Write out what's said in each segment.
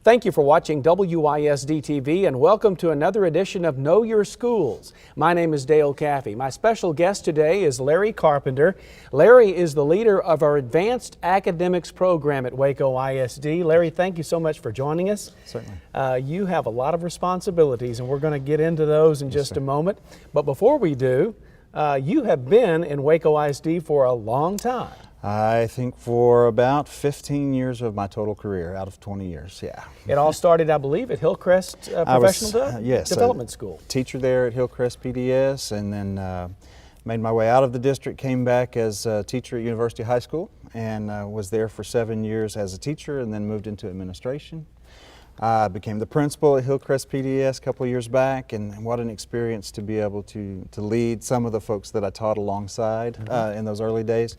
Thank you for watching WISD TV and welcome to another edition of Know Your Schools. My name is Dale Caffey. My special guest today is Larry Carpenter. Larry is the leader of our Advanced Academics program at Waco ISD. Larry, thank you so much for joining us. Certainly. You have a lot of responsibilities and we're going to get into those in just a moment. But before we do, you have been in Waco ISD for a long time. I think for about 15 years of my total career, out of 20 years, yeah. It all started, I believe, at Hillcrest Professional Development School. Teacher there at Hillcrest PDS, and then made my way out of the district, came back as a teacher at University High School, and was there for 7 years as a teacher, and then moved into administration. I became the principal at Hillcrest PDS a couple of years back, and what an experience to be able to lead some of the folks that I taught alongside in those early days.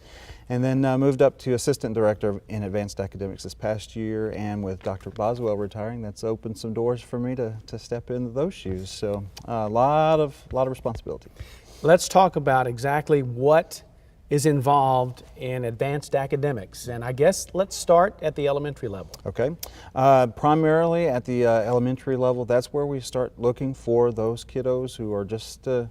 And then moved up to assistant director in advanced academics this past year, and with Dr. Boswell retiring, that's opened some doors for me to step into those shoes. So a lot of responsibility. Let's talk about exactly what is involved in advanced academics, and I guess let's start at the elementary level. Okay. Primarily at the elementary level, that's where we start looking for those kiddos who are just a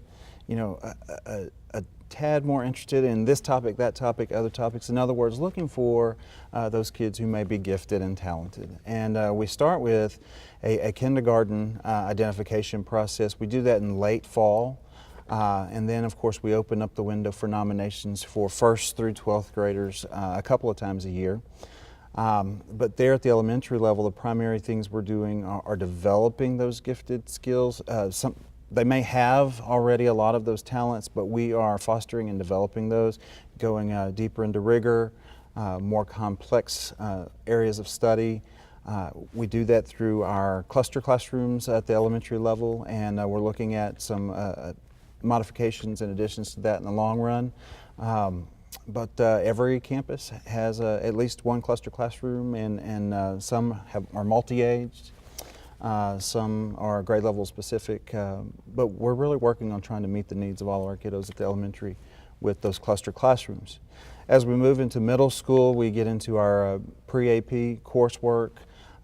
tad more interested in this topic, that topic, other topics. In other words, looking for those kids who may be gifted and talented. And we start with a kindergarten identification process. We do that in late fall. And then, of course, we open up the window for nominations for 1st through 12th graders a couple of times a year. But there at the elementary level, the primary things we're doing are developing those gifted skills. They may have already a lot of those talents, but we are fostering and developing those, going deeper into rigor, more complex areas of study. We do that through our cluster classrooms at the elementary level, and we're looking at some modifications and additions to that in the long run. But every campus has at least one cluster classroom, and some are multi-aged. Some are grade level specific, but we're really working on trying to meet the needs of all of our kiddos at the elementary with those cluster classrooms. As we move into middle school, we get into our pre-AP coursework,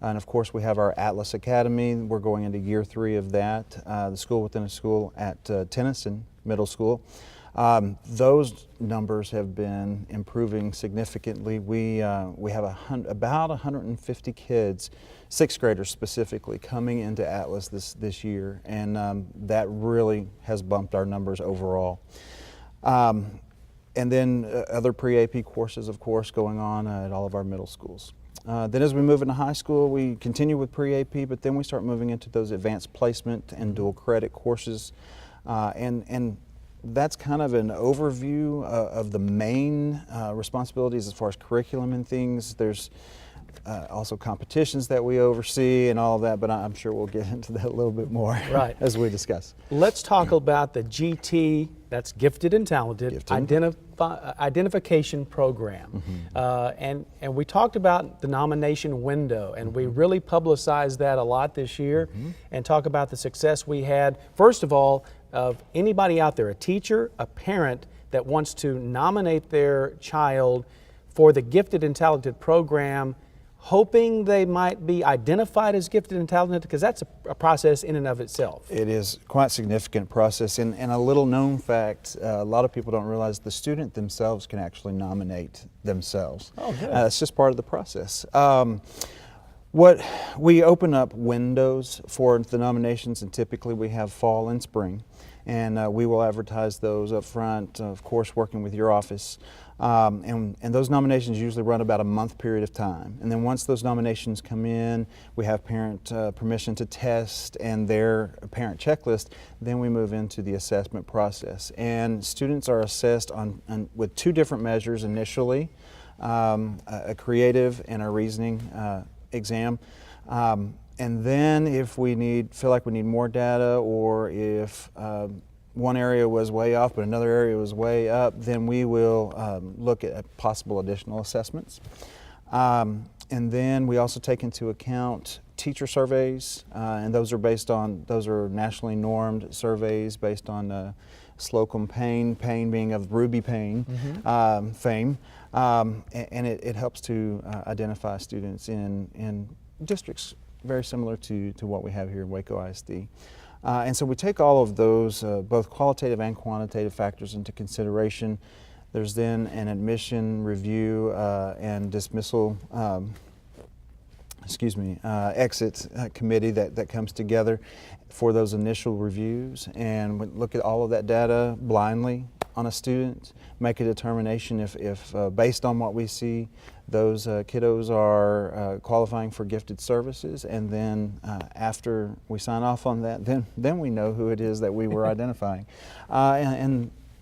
and of course we have our Atlas Academy. We're going into year 3 of that, the school within a school at Tennyson Middle School. Those numbers have been improving significantly. We have about 150 kids, 6th graders specifically, coming into Atlas this year, and that really has bumped our numbers overall. And then other pre-AP courses, of course, going on at all of our middle schools. Then as we move into high school, we continue with pre-AP, but then we start moving into those advanced placement and dual credit courses, and that's kind of an overview of the main responsibilities as far as curriculum and things. There's also competitions that we oversee and all of that, but I'm sure we'll get into that a little bit more as we discuss. Let's talk about the GT, that's Gifted and Talented, Identification Program. And we talked about the nomination window, and we really publicized that a lot this year, and talk about the success we had, first of all, of anybody out there, a teacher, a parent that wants to nominate their child for the Gifted and Talented program, hoping they might be identified as gifted and talented, because that's a process in and of itself. It is quite a significant process, and a little known fact, a lot of people don't realize the student themselves can actually nominate themselves. Oh, good. It's just part of the process. We open up windows for the nominations, and typically we have fall and spring, and we will advertise those up front, of course working with your office. And those nominations usually run about a month period of time. And then once those nominations come in, we have parent permission to test and their parent checklist, then we move into the assessment process. And students are assessed with 2 different measures initially, a creative and a reasoning exam. And then if we feel like we need more data, or if one area was way off but another area was way up, then we will look at possible additional assessments. And then we also take into account teacher surveys, and those are nationally normed surveys based on Slocum Payne being of Ruby Payne fame, and it helps to identify students in districts very similar to what we have here in Waco ISD. And so we take all of those, both qualitative and quantitative factors into consideration. There's then an admission review and dismissal exit committee that comes together for those initial reviews, and we look at all of that data blindly on a student, make a determination if based on what we see, those kiddos are qualifying for gifted services, and then after we sign off on that, then we know who it is that we were identifying.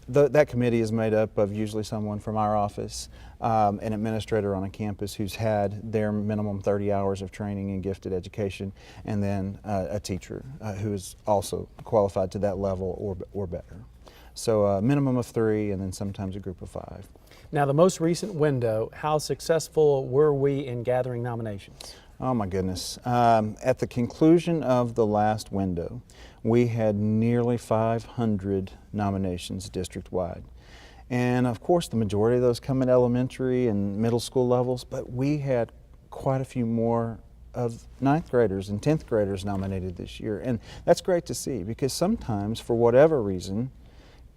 That committee is made up of usually someone from our office, an administrator on a campus who's had their minimum 30 hours of training in gifted education, and then a teacher who is also qualified to that level or better. So a minimum of 3, and then sometimes a group of 5. Now, the most recent window, how successful were we in gathering nominations? Oh my goodness. At the conclusion of the last window, we had nearly 500 nominations district-wide. And of course, the majority of those come at elementary and middle school levels, but we had quite a few more of 9th graders and 10th graders nominated this year. And that's great to see, because sometimes, for whatever reason,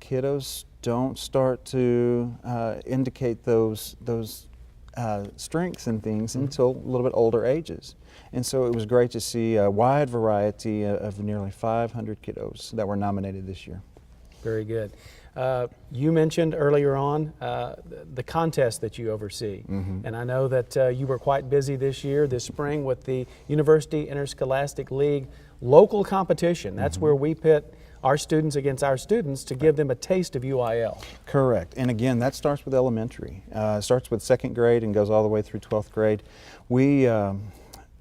kiddos don't start to indicate those strengths and things until a little bit older ages. And so it was great to see a wide variety of nearly 500 kiddos that were nominated this year. Very good. You mentioned earlier on the contest that you oversee. And I know that you were quite busy this spring with the University Interscholastic League local competition. That's where we pit our students against our students to give them a taste of UIL. Correct. And again, that starts with elementary. It starts with 2nd grade and goes all the way through 12th grade. We,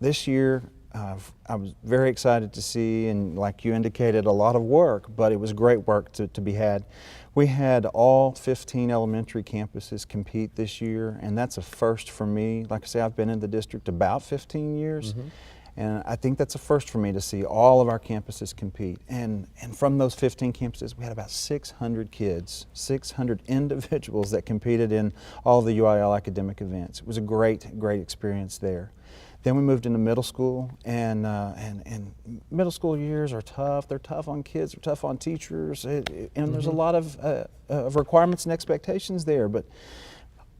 this year, I was very excited to see, and like you indicated, a lot of work, but it was great work to be had. We had all 15 elementary campuses compete this year, and that's a first for me. Like I say, I've been in the district about 15 years. And I think that's a first for me to see all of our campuses compete. And from those 15 campuses, we had about 600 kids, 600 individuals that competed in all the UIL academic events. It was a great experience there. Then we moved into middle school, and middle school years are tough. They're tough on kids, they're tough on teachers, and there's a lot of requirements and expectations there. But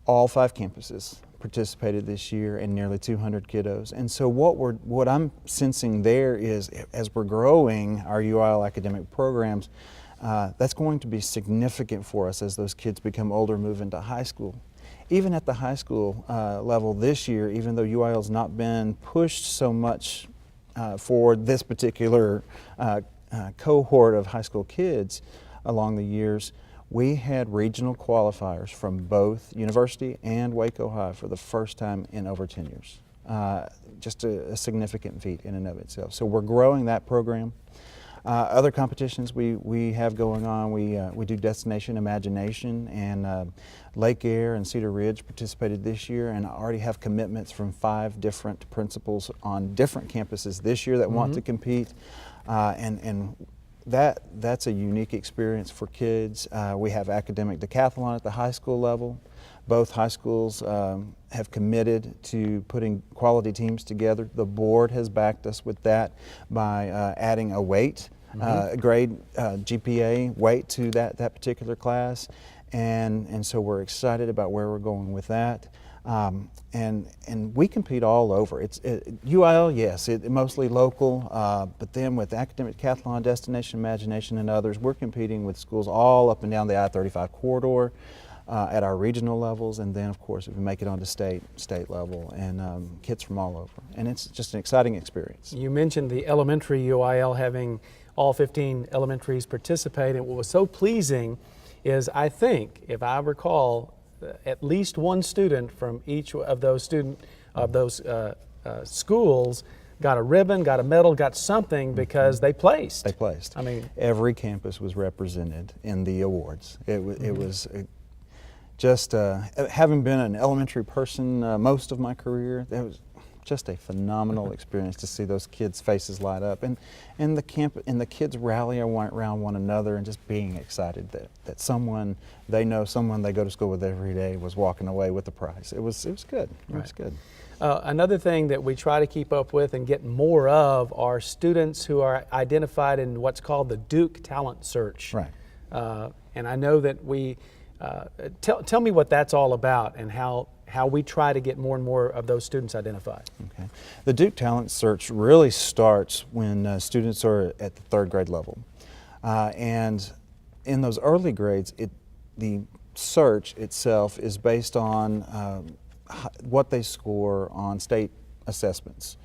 all 5 campuses participated this year, and nearly 200 kiddos. And so what I'm sensing there is, as we're growing our UIL academic programs, that's going to be significant for us as those kids become older, move into high school. Even at the high school level this year, even though UIL has not been pushed so much for this particular cohort of high school kids along the years, we had regional qualifiers from both University and Waco High for the first time in over 10 years. Just a significant feat in and of itself. So we're growing that program. Other competitions we have going on, we do Destination Imagination, and Lake Air and Cedar Ridge participated this year, and I already have commitments from 5 different principals on different campuses this year that want to compete. And that's a unique experience for kids. We have academic decathlon at the high school level. Both high schools have committed to putting quality teams together. The board has backed us with that by adding a weight, grade GPA weight to that particular class. And so we're excited about where we're going with that. And we compete all over. UIL, yes, mostly local, but then with Academic Decathlon, Destination Imagination, and others, we're competing with schools all up and down the I-35 corridor at our regional levels, and then of course if we make it onto state level, and kids from all over. And it's just an exciting experience. You mentioned the elementary UIL having all 15 elementaries participate, and what was so pleasing is, I think, if I recall, at least one student from each of those schools got a ribbon, got a medal, got something because they placed. They placed. I mean, every campus was represented in the awards. It was just having been an elementary person most of my career, just a phenomenal experience to see those kids' faces light up, and the kids rally around one another and just being excited that someone they know, someone they go to school with every day, was walking away with the prize. It was good. It was good. Another thing that we try to keep up with and get more of are students who are identified in what's called the Duke Talent Search. Right. And I know that we, tell me what that's all about and how we try to get more and more of those students identified. Okay. The Duke Talent Search really starts when students are at the 3rd grade level. And in those early grades, the search itself is based on what they score on state assessments.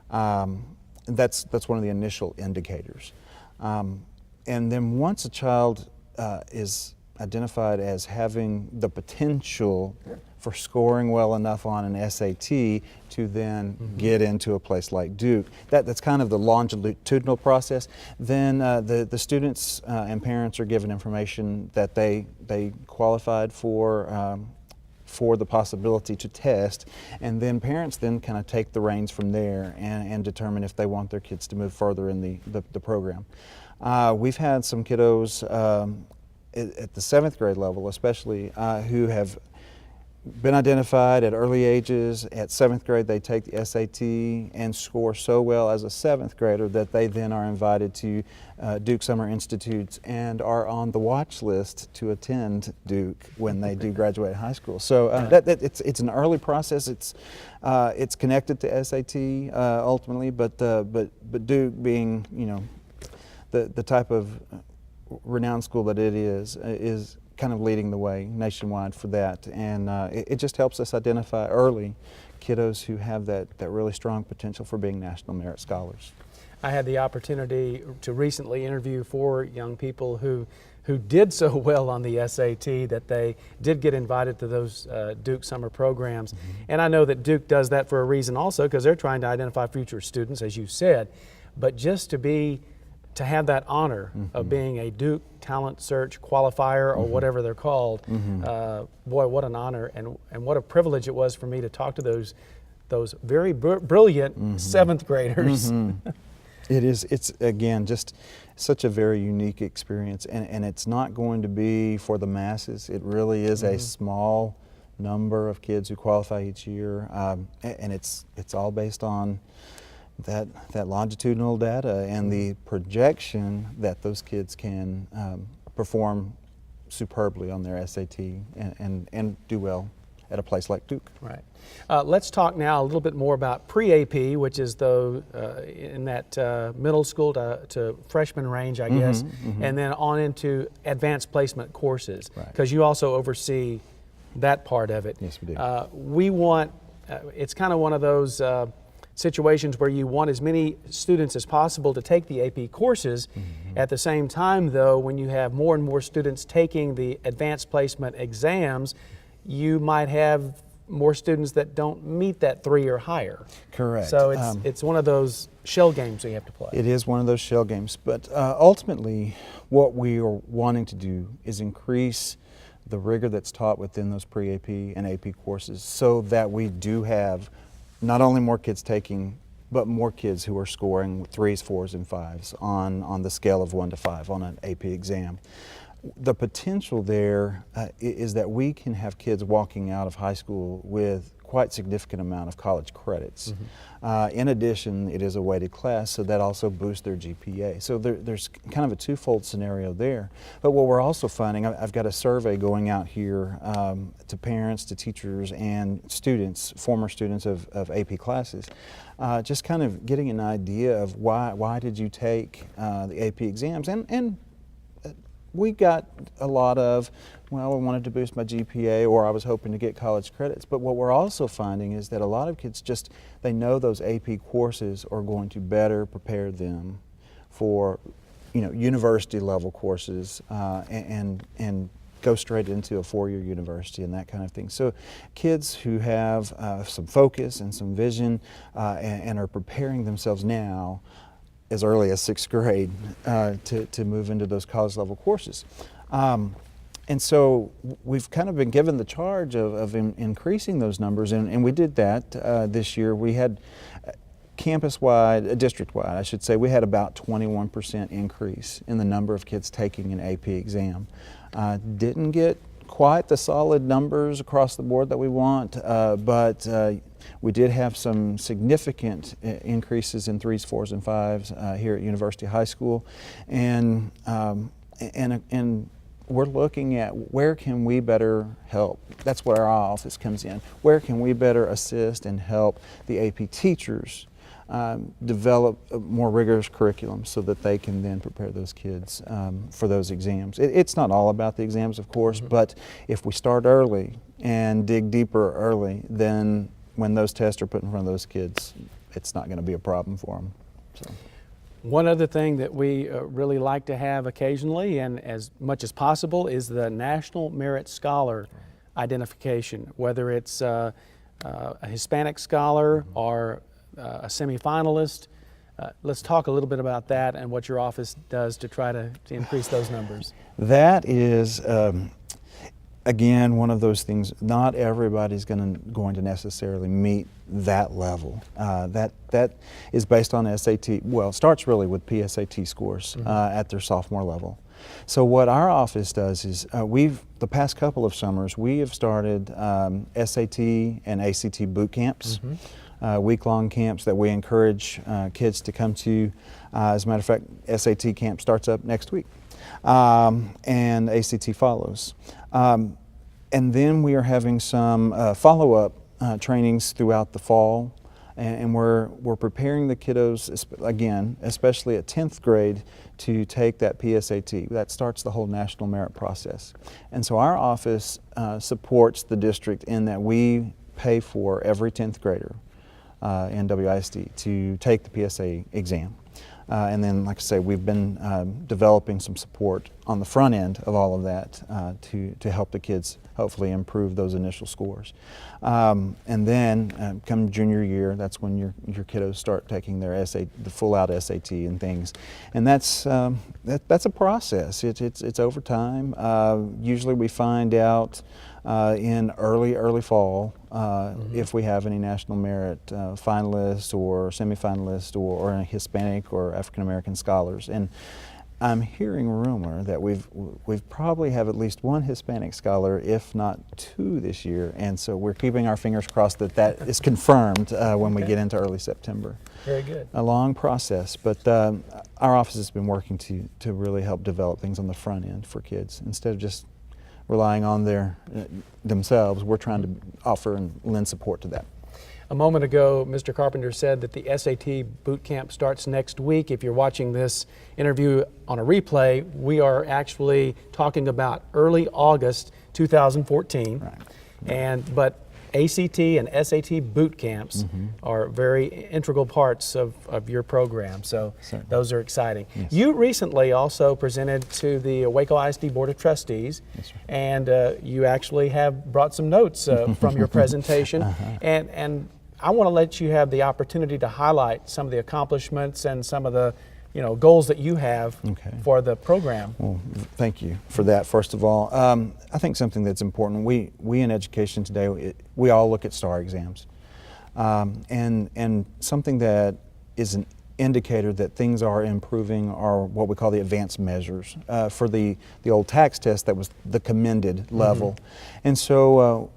That's one of the initial indicators. And then once a child is identified as having the potential for scoring well enough on an SAT to then get into a place like Duke, that's kind of the longitudinal process. Then the students and parents are given information that they qualified for the possibility to test, and then parents then kind of take the reins from there and determine if they want their kids to move further in the program. We've had some kiddos at the 7th grade level especially who have been identified at early ages. At 7th grade they take the SAT and score so well as a 7th grader that they then are invited to Duke Summer Institutes and are on the watch list to attend Duke when they do graduate high school. So it's an early process. It's connected to SAT ultimately, but Duke being, you know, the type of renowned school that it is kind of leading the way nationwide for that, and it just helps us identify early kiddos who have that really strong potential for being National Merit Scholars. I had the opportunity to recently interview 4 young people who did so well on the SAT that they did get invited to those Duke summer programs. And I know that Duke does that for a reason also, because they're trying to identify future students, as you said, but just to have that honor of being a Duke Talent Search qualifier or whatever they're called, boy, what an honor and what a privilege it was for me to talk to those very brilliant 7th graders. It's again just such a very unique experience, and it's not going to be for the masses. It really is a small number of kids who qualify each year, and it's all based on that longitudinal data and the projection that those kids can perform superbly on their SAT and do well at a place like Duke. Right. Let's talk now a little bit more about pre-AP, which is in that middle school to freshman range, I guess, and then on into advanced placement courses, because you also oversee that part of it. Yes, we do. We want, it's kind of one of those situations where you want as many students as possible to take the AP courses. At the same time, though, when you have more and more students taking the advanced placement exams, you might have more students that don't meet that 3 or higher. Correct. So it's one of those shell games we have to play. It is one of those shell games, but ultimately what we are wanting to do is increase the rigor that's taught within those pre-AP and AP courses so that we do have not only more kids taking, but more kids who are scoring 3s, 4s, and 5s on the scale of 1 to 5 on an AP exam. The potential there is that we can have kids walking out of high school with quite significant amount of college credits. In addition, it is a weighted class, so that also boosts their GPA. So there's kind of a twofold scenario there. But what we're also finding, I've got a survey going out here to parents, to teachers, and students, former students of AP classes, just kind of getting an idea of why did you take the AP exams, and we got a lot of, well, I wanted to boost my GPA, or I was hoping to get college credits. But what we're also finding is that a lot of kids they know those AP courses are going to better prepare them for, university level courses and go straight into a 4-year university and that kind of thing. So kids who have some focus and some vision and are preparing themselves now as early as 6th grade to move into those college level courses. And so we've kind of been given the charge of increasing those numbers, and we did that this year. We had campus-wide, district-wide, I should say, we had about 21% increase in the number of kids taking an AP exam. Didn't get quite the solid numbers across the board that we want, but we did have some significant increases in 3s, 4s, and 5s here at University High School, and we're looking at where can we better help. That's where our office comes in. Where can we better assist and help the AP teachers develop a more rigorous curriculum so that they can then prepare those kids for those exams. It's not all about the exams, of course, but if we start early and dig deeper early, then when those tests are put in front of those kids, it's not going to be a problem for them. So. One other thing that we really like to have occasionally, and as much as possible, is the National Merit Scholar identification, whether it's a Hispanic scholar or a semifinalist. Let's talk a little bit about that and what your office does to try to increase those numbers. That is, again, one of those things. Not everybody's going to necessarily meet that level. That is based on SAT. Well, it starts really with PSAT scores at their sophomore level. So what our office does is the past couple of summers we have started SAT and ACT boot camps. Week-long camps that we encourage kids to come to. As a matter of fact, SAT camp starts up next week, and ACT follows. And then we are having some follow-up trainings throughout the fall, and we're preparing the kiddos, again, especially at 10th grade, to take that PSAT. That starts the whole national merit process. And so our office supports the district in that we pay for every 10th grader in WISD to take the PSA exam. And then, like I say, we've been developing some support on the front end of all of that to help the kids hopefully improve those initial scores. And then come junior year, that's when your kiddos start taking their the full-out SAT and things. And that's a process. It's over time. Usually we find out in early fall if we have any national merit finalists or semifinalists or Hispanic or African American scholars. And I'm hearing rumor that we've probably have at least one Hispanic scholar, if not two, this year, and so we're keeping our fingers crossed that is confirmed when we get into early September. Very good. A long process, but our office has been working to really help develop things on the front end for kids instead of just relying on themselves. We're trying to offer and lend support to that. A moment ago, Mr. Carpenter said that the SAT boot camp starts next week. If you're watching this interview on a replay, we are actually talking about early August 2014. Right. But ACT and SAT boot camps are very integral parts of your program, so certainly. Those are exciting. Yes. You recently also presented to the Waco ISD Board of Trustees, yes, and you actually have brought some notes from your presentation, and I want to let you have the opportunity to highlight some of the accomplishments and some of the goals that you have for the program. Well, thank you for that, first of all. I think something that's important, we in education today, we all look at STAR exams. And something that is an indicator that things are improving are what we call the advanced measures. For the old tax test, that was the commended level. And so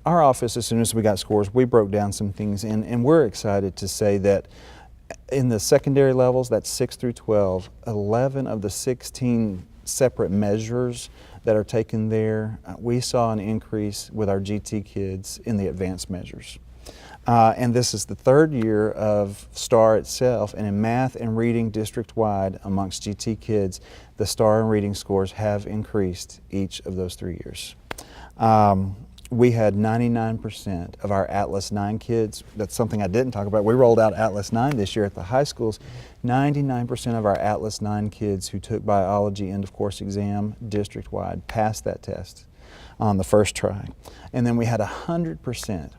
our office, as soon as we got scores, we broke down some things, and we're excited to say that in the secondary levels, that's 6 through 12, 11 of the 16 separate measures that are taken there, we saw an increase with our GT kids in the advanced measures. And this is the third year of STAR itself, and in math and reading district-wide amongst GT kids, the STAR and reading scores have increased each of those 3 years. We had 99% of our Atlas 9 kids. That's something I didn't talk about. We rolled out Atlas 9 this year at the high schools. 99% of our Atlas 9 kids who took biology end of course exam district-wide passed that test on the first try. And then we had 100%,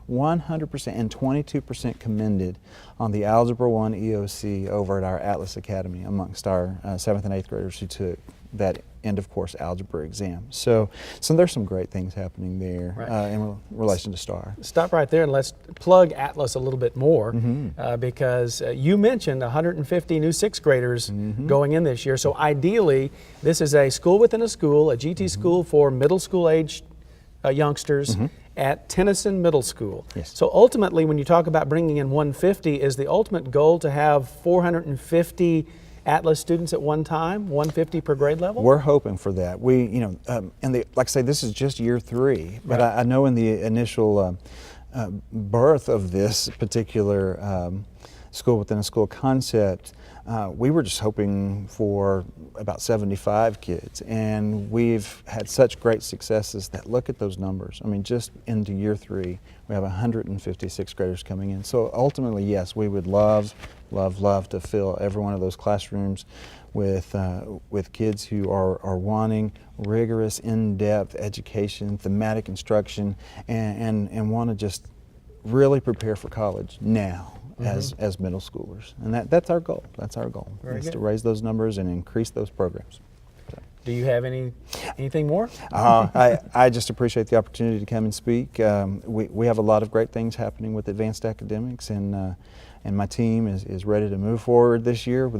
100% and 22% commended on the Algebra 1 EOC over at our Atlas Academy amongst our 7th and 8th graders who took that end of course algebra exam. So there's some great things happening there Right. in relation to STAR. Stop right there and let's plug Atlas a little bit more because you mentioned 150 new sixth graders going in this year. So ideally, this is a school within a school, a GT school for middle school age youngsters at Tennyson Middle School. Yes. So ultimately, when you talk about bringing in 150, is the ultimate goal to have 450 Atlas students at one time, 150 per grade level? We're hoping for that. We, like I say, this is just year 3, but Right. I know in the initial birth of this particular school within a school concept, we were just hoping for about 75 kids, and we've had such great successes that look at those numbers. I mean, just into year 3, we have 150 sixth graders coming in. So ultimately, yes, we would love to fill every one of those classrooms with kids who are wanting rigorous, in-depth education, thematic instruction, and want to just really prepare for college now. As middle schoolers, and that's our goal. That's our goal, Very is good. to raise those numbers and increase those programs. Do you have anything more? I just appreciate the opportunity to come and speak. We have a lot of great things happening with advanced academics, and my team is ready to move forward this year.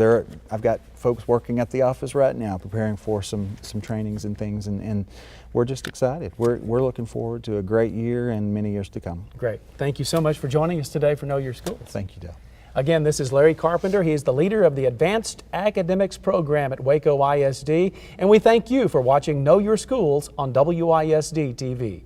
I've got folks working at the office right now preparing for some trainings and things, and we're just excited. We're looking forward to a great year and many years to come. Great. Thank you so much for joining us today for Know Your Schools. Thank you, Dale. Again, this is Larry Carpenter. He is the leader of the Advanced Academics Program at Waco ISD, and we thank you for watching Know Your Schools on WISD TV.